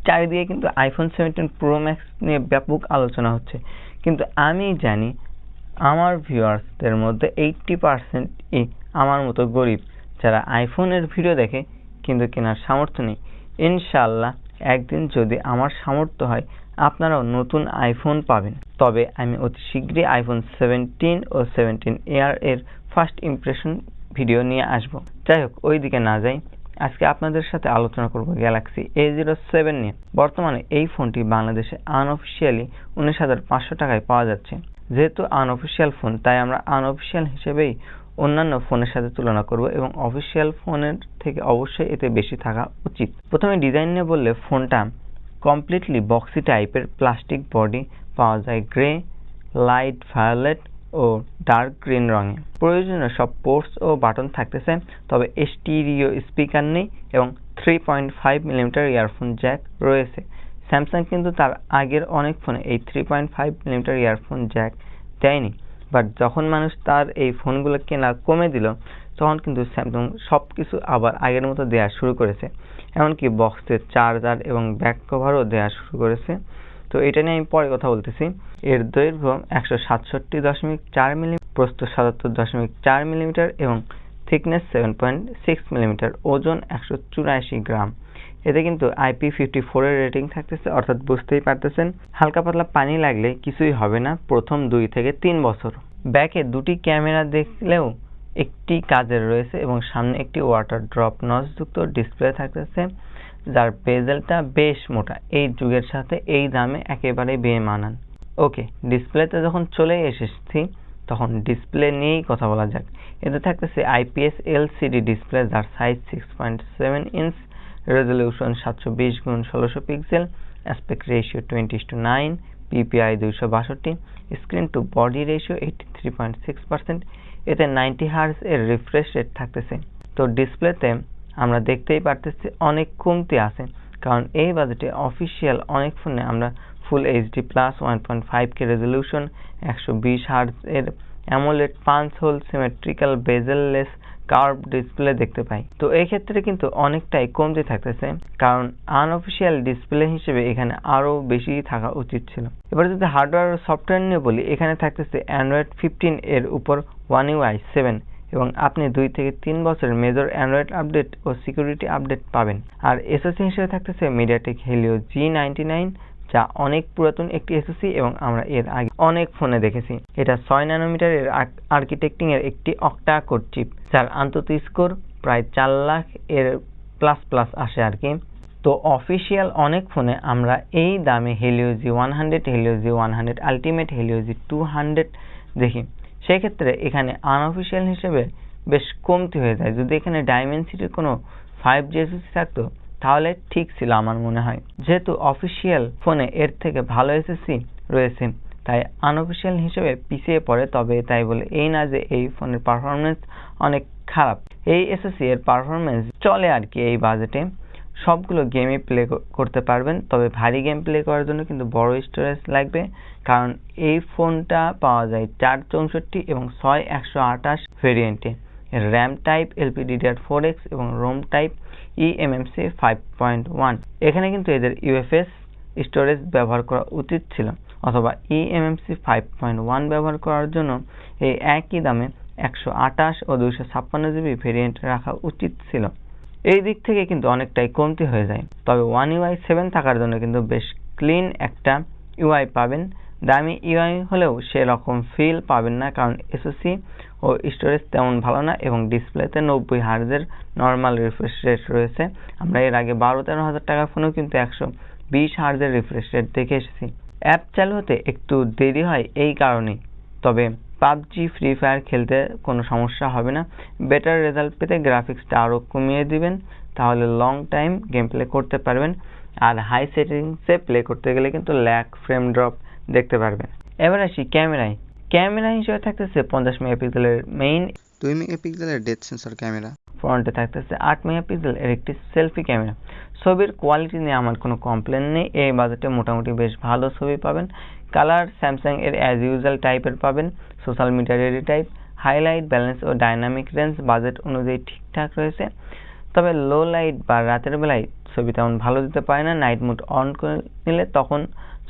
চারিদিকে কিন্তু iPhone 17 pro max নিয়ে ব্যাপক আলোচনা হচ্ছে, কিন্তু আমি জানি আমার ভিউয়ার্সদের মধ্যে 80%ই আমার মতো গরিব, যারা আইফোনের ভিডিও দেখে কিন্তু কেনার সামর্থ্য নেই। ইনশাআল্লাহ একদিন যদি আমার সামর্থ্য হয় আপনারাও নতুন আইফোন পাবেন। তবে আমি অতি শীঘ্রই আইফোন 17 ও 17 এয়ার এর ফার্স্ট ইমপ্রেশন ভিডিও নিয়ে আসব। যাই হোক, ওই দিকে না যাই, আজকে আপনাদের সাথে আলোচনা করব গ্যালাক্সি A07 নিয়ে। বর্তমানে এই ফোনটি বাংলাদেশে আনঅফিশিয়ালি 19,500 টাকায় পাওয়া যাচ্ছে। যেহেতু আনঅফিশিয়াল ফোন, তাই আমরা আনঅফিশিয়াল হিসেবেই অন্যান্য ফোনের সাথে তুলনা করব এবং অফিশিয়াল ফোনের থেকে অবশ্যই এতে বেশি থাকা উচিত। প্রথমে ডিজাইন নিয়ে বললে, ফোনটা কমপ্লিটলি বক্সি টাইপের প্লাস্টিক বডি পাওয়া যায় গ্রে, লাইট ভায়োলেট ও ডার্ক গ্রিন রঙে। প্রয়োজনীয় সব পোর্টস ও বাটন থাকতেছে, তবে স্টিরিও স্পিকার নেই এবং 3.5 মিলিমিটার ইয়ারফোন জ্যাক রয়েছে। স্যামসাং কিন্তু তার আগের অনেক ফোনে এই 3.5 মিলিমিটার ইয়ারফোন জ্যাক দেয়নি, বাট যখন মানুষ তার এই ফোনগুলো কেনা কমে দিল, তখন কিন্তু স্যামসাং সবকিছু আবার আগের মতো দেওয়া শুরু করেছে, এমনকি বক্সের চার্জার এবং ব্যাক কভারও দেওয়া শুরু করেছে। তো এটা নিয়ে আমি পরে কথা বলতেছি। এর দৈর্ঘ্য 167.4 মিলিমিটার, প্রস্থ 77.4 মিলিমিটার এবং থিকনেস 7.6 মিলিমিটার, ওজন 184 গ্রাম। এতে কিন্তু IP54 এর রেটিং থাকতেছে, অর্থাৎ বুঝতেই পারতেছেন হালকা পাতলা পানি লাগলে কিছুই হবে না প্রথম 2 থেকে 3 বছর। ব্যাকে দুটি ক্যামেরা দেখলেও একটি কাজের রয়েছে এবং সামনে একটি ওয়াটার ড্রপ নচযুক্ত ডিসপ্লে থাকতেছে, যার বেজেলটা বেশ মোটা। এই যুগের সাথে এই দামে একেবারে বেমানান। ওকে, ডিসপ্লেতে যখন চলে এসেছি, তখন ডিসপ্লে নিয়েই কথা বলা যাক। এতে থাকতেছে IPS LCD ডিসপ্লে, যার size 6.7 inch, resolution 720x1600 pixel, aspect ratio 20:9, PPI 262, screen to body ratio 83.6%। এতে 90 হার্জ এর রিফ্রেশ রেট থাকতেছে। তো ডিসপ্লেতে আমরা দেখতেই পারতেছি অনেক কমতি আছে, কারণ এই বাজেটে অফিসিয়াল অনেক ফোনে আমরা full HD plus 1.5K resolution, 120 hertz এর AMOLED punch hole symmetrical bezelless curve display দেখতে পাই। তো এই ক্ষেত্রে কিন্তু অনেকটাই কমতি থাকতেছে, কারণ আনঅফিসিয়াল ডিসপ্লে হিসেবে এখানে আরো বেশি থাকা উচিত ছিল। এবার যদি হার্ডওয়্যার ও সফটওয়্যার নিয়ে বলি, এখানে থাকতেছে অ্যান্ড্রয়েড 15 এর উপর One UI 7 এবং আপনি 2 থেকে 3 বছরের মেজর অ্যান্ড্রয়েড আপডেট ও সিকিউরিটি আপডেট পাবেন। আর এসওসি হিসেবে থাকতেছে মিডিয়াটেক হেলিও G99, যা অনেক পুরাতন একটি এসওসি এবং আমরা এর আগে অনেক ফোনে দেখেছি। এটা 6 ন্যানোমিটারের আর্কিটেকটিং এর একটি অক্টা কোর চিপ, যার আন্তঃ স্কোর প্রায় 4 লাখ এর প্লাস আসে আর কি। তো অফিসিয়াল অনেক ফোনে আমরা এই দামে Helio G100, Helio G100 ultimate, Helio G200 দেখি। সেক্ষেত্রে এখানে আনঅফিসিয়াল হিসেবে বেশ কমতি হয়ে যায়। যদি এখানে ডাইমেনসিটির কোনো 5G এসওসি থাকতো তাহলে ঠিক ছিল আমার মনে হয়। যেহেতু অফিসিয়াল ফোনে এর থেকে ভালো এসওসি রয়েছে, তাই আনঅফিসিয়াল হিসেবে পিছিয়ে পড়ে। তবে তাই বলে এই না যে এই ফোনের পারফরমেন্স অনেক খারাপ। এই এসওসি এর পারফরমেন্স চলে আর কি এই বাজেটে। সবগুলো গেমই প্লে করতে পারবেন, তবে ভারী গেম প্লে করার জন্য কিন্তু বড় স্টোরেজ লাগবে, কারণ এই ফোনটা পাওয়া যায় 464 এবং 6128 ভেরিয়েন্টে। এর র্যাম টাইপ LPDDR4X এবং রোম টাইপ eMMC 5.1। এখানে কিন্তু এদের UFS স্টোরেজ ব্যবহার করা উচিত ছিল, অথবা eMMC 5.1 ব্যবহার করার জন্য এই একই দামে 128 ও 256GB ভেরিয়েন্ট রাখা উচিত ছিল। এই দিক থেকে কিন্তু অনেকটাই কমতি হয়ে যায়। তবে One UI 7 থাকার জন্য কিন্তু বেশ ক্লিন একটা UI পাবেন। দামি UI হলেও সেরকম ফিল পাবেন না, কারণ এসওসি ও স্টোরেজ তেমন ভালো না এবং ডিসপ্লেতে 90 হার্জের নর্মাল রিফ্রেশ রেট রয়েছে। আমরা এর আগে 12-13 হাজার টাকার ফোনেও কিন্তু 120 হার্জের রিফ্রেশ রেট দেখে এসেছি। অ্যাপ চালু হতে একটু দেরি হয় এই কারণেই। তবে পাবজি, ফ্রি ফায়ার খেলতে কোনো সমস্যা হবে না। বেটার রেজাল্ট পেতে গ্রাফিক্সটা আরও কমিয়ে দিবেন, তাহলে লং টাইম গেম প্লে করতে পারবেন। আর হাই সেটিংসে প্লে করতে গেলে কিন্তু ল্যাগ, ফ্রেম ড্রপ দেখতে পারবেন। এবার আসি ক্যামেরায়। ক্যামেরা হিসেবে থাকতেছে 50 মেগাপিক্সেলের মেইন, 2 মেগাপিক্সেলের ডেপথ সেন্সর ক্যামেরা, ফ্রন্টে থাকতেছে 8 মেগাপিক্সেল এর একটি সেলফি ক্যামেরা। ছবির কোয়ালিটি নিয়ে আমার কোনো কমপ্লেন নেই। এই বাজেটে মোটামুটি বেশ ভালো ছবি পাবেন। কালার স্যামসাং এর অ্যাজ ইউজুয়াল টাইপের পাবেন। Social media ready type, highlight, balance ও ডাইনামিক রেঞ্জ বাজেট অনুযায়ী ঠিকঠাক রয়েছে। তবে লো লাইট বা রাতের বেলায় ছবি তেমন ভালো দিতে পারে না। নাইট মোড অন করে নিলে তখন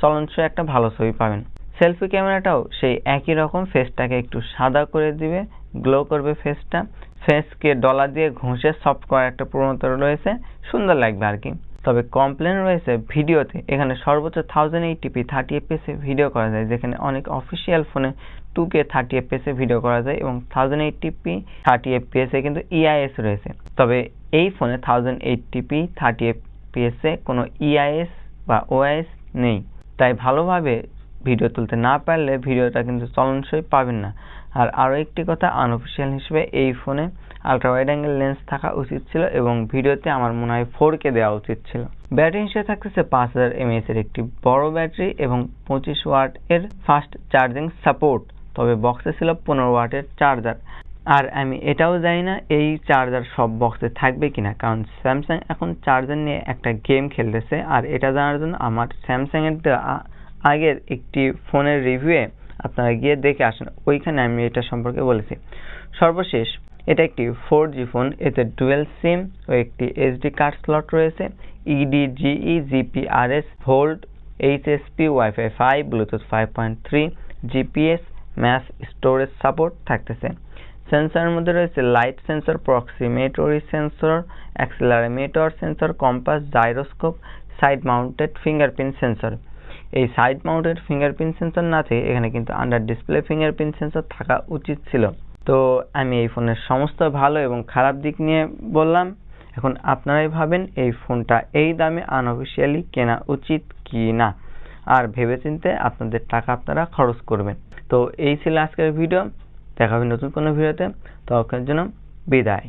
চলনসই একটা ভালো ছবি পাবেন। সেলফি ক্যামেরাটাও সেই একই রকম, ফেসটাকে একটু সাদা করে দিবে, গ্লো করবে ফেসটা, ফেসকে ডলা দিয়ে ঘষে সফট করার একটা প্রবণতা রয়েছে, সুন্দর লাগবে আর কি। তবে কমপ্লেন রয়েছে ভিডিওতে, এখানে সর্বোচ্চ 1080p 30fps ভিডিও করা যায়, যেখানে অনেক অফিসিয়াল ফোনে 2K 30fps ভিডিও করা যায় এবং 1080p 30fps কিন্তু EIS রয়েছে। তবে এই ফোনে 1080p 30fps কোনো EIS বা OIS নেই, তাই ভালোভাবে ভিডিও তুলতে না পারলে ভিডিওটা কিন্তু চলনসই পাবেন না। আর আরও একটি কথা, আনঅফিসিয়াল হিসেবে এই ফোনে আলট্রা ওয়াইড অ্যাঙ্গেল লেন্স থাকা উচিত ছিল এবং ভিডিওতে আমার মনে হয় 4K দেওয়া উচিত ছিল। ব্যাটারি হিসেবে থাকতেছে 5000 mAh এর একটি বড় ব্যাটারি এবং 25 ওয়াট এর ফাস্ট চার্জিং সাপোর্ট। তবে বক্সে ছিল 15 ওয়াটের চার্জার। আর আমি এটাও জানি না এই চার্জার সব বক্সে থাকবে কিনা, কারণ স্যামসাং এখন চার্জার নিয়ে একটা গেম খেলতেছে। আর এটা জানার জন্য আমার স্যামসাং এর আগের একটি ফোনের রিভিউয়ে আপনারা গিয়ে দেখে আসেন, ওইখানে আমি এটা সম্পর্কে বলেছি। সর্বশেষ, এটা একটি 4G ফোন, এতে ডুয়েল সিম ও একটি SD কার্ড স্লট রয়েছে, EDGE GPRS VoLTE HSP Wi-Fi 5 Bluetooth 5.3 GPS mass storage support থাকতেছে। সেন্সরের মধ্যে রয়েছে light sensor, proximity sensor, accelerometer sensor, compass, gyroscope, side mounted fingerprint sensor. এই সাইড মাউন্টেড ফিঙ্গারপ্রিন্ট সেন্সর না থেকে এখানে কিন্তু আন্ডার ডিসপ্লে ফিঙ্গারপ্রিন্ট সেন্সর থাকা উচিত ছিল। তো আমি এই ফোনের সমস্ত ভালো এবং খারাপ দিক নিয়ে বললাম, এখন আপনারাই ভাবেন এই ফোনটা এই দামে আনঅফিসিয়ালি কেনা উচিত কি না, আর ভেবেচিন্তে আপনাদের টাকা আপনারা খরচ করবেন। তো এই ছিল আজকের ভিডিও, দেখা হবে নতুন কোনো ভিডিওতে, ততক্ষণের জন্য বিদায়।